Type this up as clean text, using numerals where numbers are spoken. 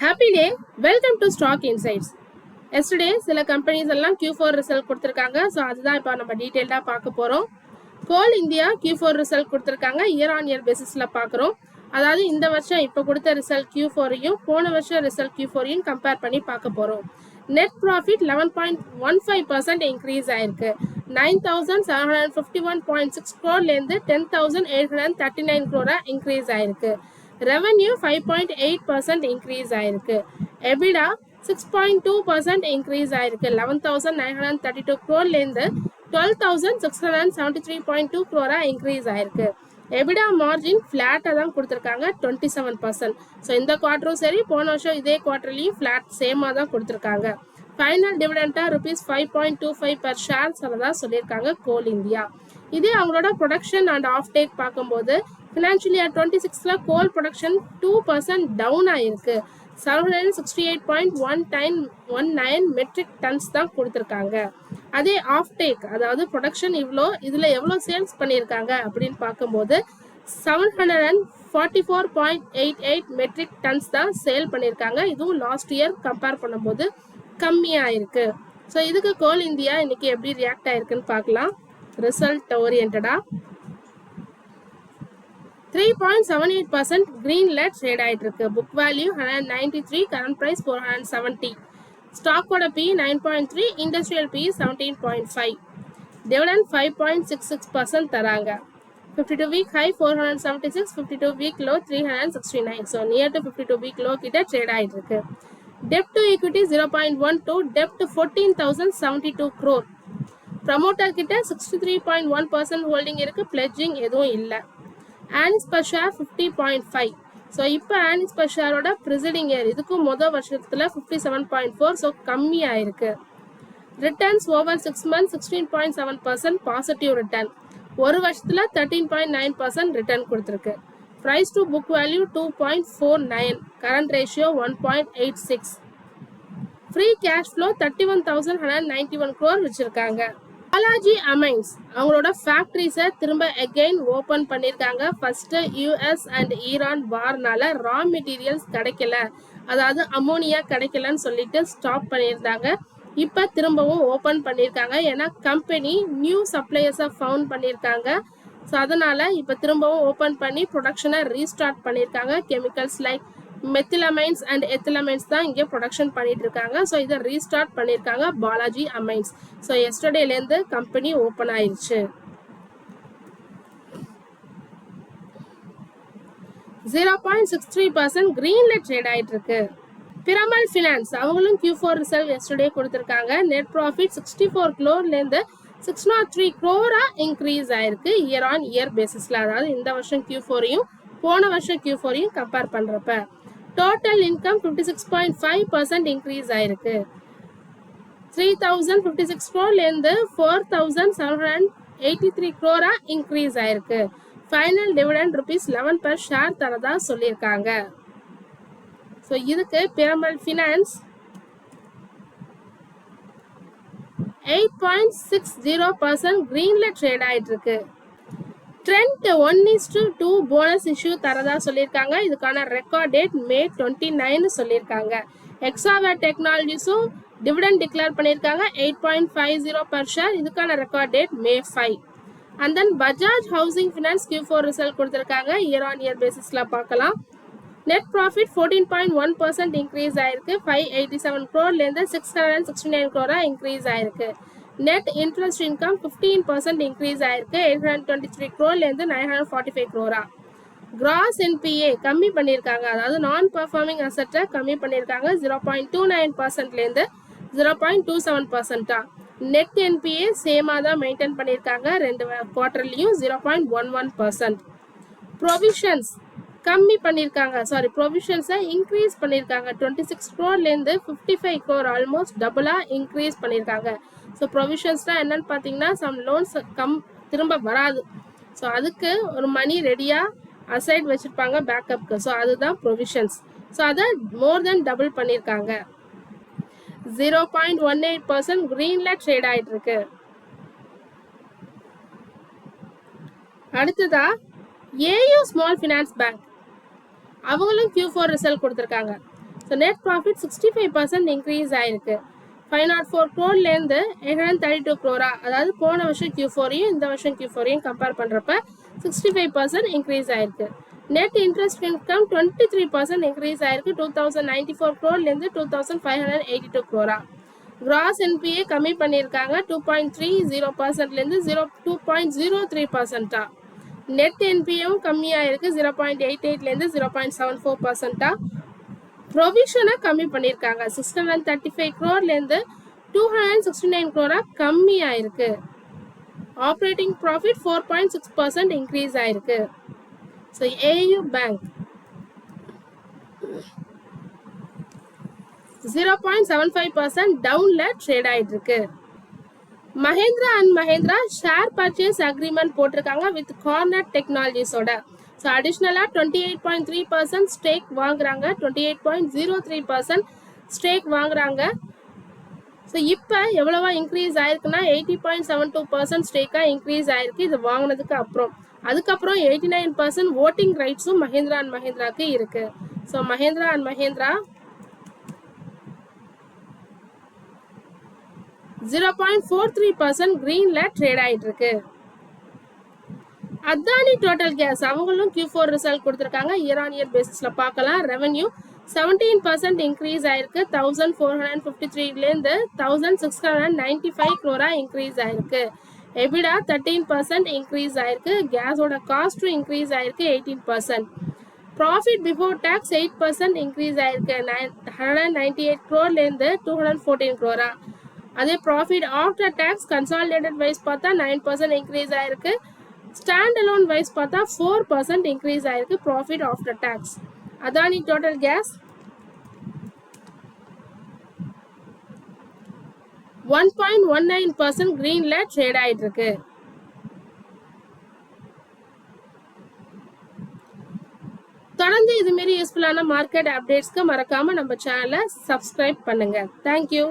Happy day! Welcome to Stock Insights. Yesterday, சில companies எல்லாம் Q4 result கொடுத்திருக்காங்க. So அதுதான் இப்போ நம்ம டீட்டெயில்டாக பார்க்க போகிறோம். கோல் இந்தியா Q4 ரிசல்ட் கொடுத்திருக்காங்க. இயர் ஆன் இயர் பேசிஸில் பார்க்குறோம். அதாவது இந்த வருஷம் இப்போ கொடுத்த ரிசல்ட் Q4ஐயும் போன வருஷம் ரிசல்ட் Q4ஐயும் கம்பேர் பண்ணி பார்க்க போகிறோம். நெட் ப்ராஃபிட் 11.15% இன்க்ரீஸ் ஆயிருக்கு. 9,751.6 crore-லேருந்து 10,839 crore இன்க்ரீஸ் ஆயிருக்கு. ரெவன்யூ 5.8% இன்க்ரீஸ் ஆயிருக்கு. எபிடா 6.2% இன்க்ரீஸ் ஆயிருக்கு. 11,932 crore-லேருந்து 12,673.2 crore இன்க்ரீஸ் ஆயிருக்கு. எபிடா மார்ஜின் ஃப்ளாட்டாக தான் கொடுத்துருக்காங்க, 27%. ஸோ இந்த குவார்ட்டரும் சரி, போன வருஷம் இதே குவார்ட்டர்லையும் ஃப்ளாட் சேமாக தான் கொடுத்துருக்காங்க. ஃபைனல் டிவிடெண்டாக ₹5.25 per ஷேர் சொல்லதான் சொல்லியிருக்காங்க கோல் இந்தியா. இதே அவங்களோட ப்ரொடக்ஷன் அண்ட் ஆஃப் டேக் பார்க்கும்போது ஃபினான்ஷியல் இயர் 26ல் கோல் ப்ரொடக்ஷன் 2% டவுன் ஆகிருக்கு. 768.19 மெட்ரிக் டன்ஸ் தான் கொடுத்துருக்காங்க. அதே ஆஃப் டேக், அதாவது ப்ரொடக்ஷன் இதில் எவ்வளோ சேல்ஸ் பண்ணியிருக்காங்க அப்படின்னு பார்க்கும்போது 744.88 மெட்ரிக் டன்ஸ் தான் சேல் பண்ணியிருக்காங்க. இதுவும் லாஸ்ட் இயர் கம்பேர் பண்ணும்போது கம்மியாக இருக்கு. ஸோ இதுக்கு கோல் இந்தியா இன்னைக்கு எப்படி ரியாக்ட் ஆயிருக்குன்னு பார்க்கலாம். ரிசல்ட் ஓரியன்டா 3.78% greenல ட்ரேட் ஆயிட்டு இருக்கு. Book value 193, current price 470. ஸ்டாக்கோட பி 9.3, இண்டஸ்ட்ரியல் பி 17.5. டிவிடெண்ட் 5.66% தராங்க. 52 week high 476, 52 week low 369. So near to 52 week low கிட்ட ட்ரேட் ஆயிட்டு இருக்கு. டெப்ட் டு ஈக்விட்டி 0.12, டெப்ட் 14,072 crore. ப்ரமோட்டர் கிட்ட 63.1% ஹோல்டிங் இருக்கு, பிளெட்ஜிங் எதுவும் இல்லை. Earnings per share 50.5. ஸோ இப்போ ஏர்னிங்ஸ் பர் ஷேரோட ப்ரிசைடிங் இயர் இதுக்கும் மொதல் வருஷத்தில் 57.4. ஸோ கம்மியாக இருக்கு. Returns over 6 months 16.7% positive return. ஒரு வருஷத்தில் 13.9% ரிட்டர்ன் கொடுத்துருக்கு. Price to book value 2.49, current ratio 1.86. Free cash flow 31,191 crore வச்சிருக்காங்க. பாலாஜி அமைன்ஸ் அவங்களோட ஃபேக்டரிஸை திரும்ப அகைன் ஓப்பன் பண்ணியிருக்காங்க. ஃபர்ஸ்ட் யூஎஸ் அண்ட் ஈரான் வார்னால ரா மெட்டீரியல்ஸ் கிடைக்கல, அதாவது அமோனியா கிடைக்கலன்னு சொல்லிட்டு ஸ்டாப் பண்ணியிருந்தாங்க. இப்போ திரும்பவும் ஓப்பன் பண்ணியிருக்காங்க. ஏன்னா கம்பெனி நியூ சப்ளையர்ஸை ஃபவுண்ட் பண்ணியிருக்காங்க. ஸோ அதனால இப்போ திரும்பவும் ஓப்பன் பண்ணி ப்ரொடக்ஷனை ரீஸ்டார்ட் பண்ணியிருக்காங்க. Chemicals like methylamines and ethylamines தான் இங்கே ப்ரொடக்ஷன் பண்ணிட்டு இருக்காங்க. ஸோ இதை ரீஸ்டார்ட் பண்ணியிருக்காங்க பாலாஜி அமைன்ஸ். ஸோ எஸ்டர்டேலேருந்து கம்பெனி ஓப்பன் ஆயிடுச்சு. 0.63% கிரீன்ல ட்ரேட் ஆயிட்டு இருக்கு. பிரமல் ஃபினான்ஸ் அவங்களும் Q4 ரிசல்ட் எஸ்டர்டே கொடுத்துருக்காங்க. நெட் ப்ராஃபிட் 64 crore-லேருந்து 603 crore இன்க்ரீஸ் ஆயிருக்கு இயர் ஆன் இயர் பேசிஸ்ல. அதாவது இந்த வருஷம் Q4ஐயும் போன வருஷம் Q4ஐயும் கம்பேர் பண்றப்ப டோட்டல் இன்கம் 56.5% இன்க்ரீஸ் ஆயிருக்கு. 3,056 crore-லேருந்து 4,783 crore இன்க்ரீஸ் ஆயிருக்கு. ஃபைனல் டிவிடெண்ட் ₹11 per ஷேர் தரதா சொல்லியிருக்காங்க. ஸோ இதுக்கு பிரமல் ஃபினான்ஸ் 8.60% கிரீன்ல ட்ரேட் ஆயிட்டு இருக்கு. ட்ரெண்ட் 1:2 போனஸ் இஷ்யூ தரதா சொல்லியிருக்காங்க. இதுக்கான ரெக்கார்ட் டேட் May 29 சொல்லியிருக்காங்க. எக்ஸாவேர் டெக்னாலஜிஸும் டிவிடெண்ட் டிக்ளேர் பண்ணியிருக்காங்க 8.50 per ஷேர். இதுக்கான record date May 5. And then Bajaj housing finance Q4 result கொடுத்துருக்காங்க. இயர் ஆன் இயர் பேசிஸ்ல பார்க்கலாம். நெட் ப்ராஃபிட் 14.1% இன்க்ரீஸ் ஆயிருக்கு. 587 crore-லேருந்து 669 crore இன்க்ரீஸ் ஆயிருக்கு. நெட் இன்ட்ரெஸ்ட் இன்கம் 15% இன்க்ரீஸ் ஆயிருக்கு. 823 crore-லேருந்து 945 crore. கிராஸ் என்பிஏ கம்மி பண்ணியிருக்காங்க, அதாவது நான் பெர்ஃபார்மிங் அசெட்டை கம்மி பண்ணியிருக்காங்க. 0.29%-லேருந்து 0.27%. நெட் என்பிஏ சேமாக தான் மெயின்டைன் பண்ணியிருக்காங்க. ரெண்டு குவார்ட்டர்லையும் 0.11%. ப்ரொவிஷன்ஸ் கம்மி பண்ணியிருக்காங்க, ப்ரொவிஷன்ஸை இன்க்ரீஸ் பண்ணியிருக்காங்க. 26 crore-லேருந்து 55 crore, ஆல்மோஸ்ட் டபுளாக இன்க்ரீஸ் பண்ணியிருக்காங்க. ஸோ ப்ரொவிஷன்ஸ்னால் என்னன்னு பார்த்தீங்கன்னா சம் லோன்ஸ் திரும்ப வராது. ஸோ அதுக்கு ஒரு மணி ரெடியாக அசைட் வச்சுருப்பாங்க பேக்கப்புக்கு. ஸோ அதுதான் ப்ரொவிஷன்ஸ். ஸோ அதை மோர் தென் டபுள் பண்ணியிருக்காங்க. 0.18% கிரீனில் ட்ரேட் ஆகிட்டு இருக்கு. அடுத்ததா ஏயு ஸ்மால் ஃபினான்ஸ் பேங்க் அவங்களும் Q4 ரிசல்ட் கொடுத்துருக்காங்க. ஸோ நெட் ப்ராஃபிட் 65% இன்க்ரீஸ் ஆயிருக்கு. 504 crore-லேருந்து 832 crore, அதாவது போன வருஷம் Q4-யும் இந்த வருஷம் Q4-யும் கம்பேர் பண்ணுறப்ப 65% இன்க்ரீஸ் ஆயிருக்கு. நெட் இன்ட்ரெஸ்ட் இன்கம் 23% இன்க்ரீஸ் ஆயிருக்கு. 2094 crore-லேருந்து 2582 crore. கிராஸ் என்பிஏ கம்மி பண்ணியிருக்காங்க 2.30%லேருந்து 2.03%. நெட் என்பிஏவும் கம்மியாக இருக்குது 0.88லேருந்து 0.74%. ப்ரொவிஷனை கம்மி பண்ணியிருக்காங்க 635 crore-லேருந்து 269 crore கம்மியாக இருக்கு. ஆப்ரேட்டிங் ப்ராஃபிட் 4.6% இன்க்ரீஸ் ஆயிருக்கு. ஸோ ஏயு பேங்க் 0.75% டவுன்ல ட்ரேட் ஆயிட்டு இருக்கு. Mahindra and Mahindra share purchase agreement போட்டிருக்காங்க வித் கார்னட் டெக்னாலஜிஸோட. ஸோ அடிஷ்னலாக 28.3% ஸ்டேக் வாங்குறாங்க, 28.03% ஸ்டேக் வாங்குறாங்க. ஸோ இப்போ எவ்வளவா இன்க்ரீஸ் ஆயிருக்குன்னா 80.72% ஸ்டேக்காக இன்க்ரீஸ் ஆயிருக்கு இது வாங்கினதுக்கு அப்புறம். அதுக்கப்புறம் 89% ஓட்டிங் ரைட்ஸும் மஹேந்திரா அண்ட் மஹேந்திராக்கு இருக்கு. ஸோ மஹேந்திரா அண்ட் மஹேந்திரா 0.43% கிரீன்ல ட்ரேட் ஆயிட்டு இருக்கு. அதானி டோட்டல் கேஸ் அவங்களும் Q4 ரிசல்ட் கொடுத்துருக்காங்க. இயர் ஆன் இயர் பேசிஸ்ல பார்க்கலாம். ரெவன்யூ 17% இன்க்ரீஸ் ஆயிருக்கு. 1453லேருந்து 1695 crore இன்க்ரீஸ் ஆயிருக்கு. எபிடா 13% இன்க்ரீஸ் ஆயிருக்கு. கேஸோட காஸ்ட்டும் இன்க்ரீஸ் ஆயிருக்கு 18%. ப்ராஃபிட் பிஃபோர் டேக்ஸ் 8% இன்க்ரீஸ் ஆயிருக்கு. 198 crore-லேருந்து 214 crore. அதே profit after tax consolidated wise பார்த்தா 9% இன்க்ரீஸ் ஆயிருக்கு. ஸ்டாண்ட் அலோன் வைஸ் பார்த்தா 4% இன்க்ரீஸ் ஆயிருக்கு profit after tax. Adani total gas 1.19% கிரீன்ல ட்ரேட் ஆயிட்டு இருக்கு. தொடர்ந்து இது மாதிரி யூஸ்ஃபுல்லான மார்க்கெட் அப்டேட்ஸ்க்கு மறக்காம நம்ம சேனலை சப்ஸ்கிரைப் பண்ணுங்க. தேங்க்யூ.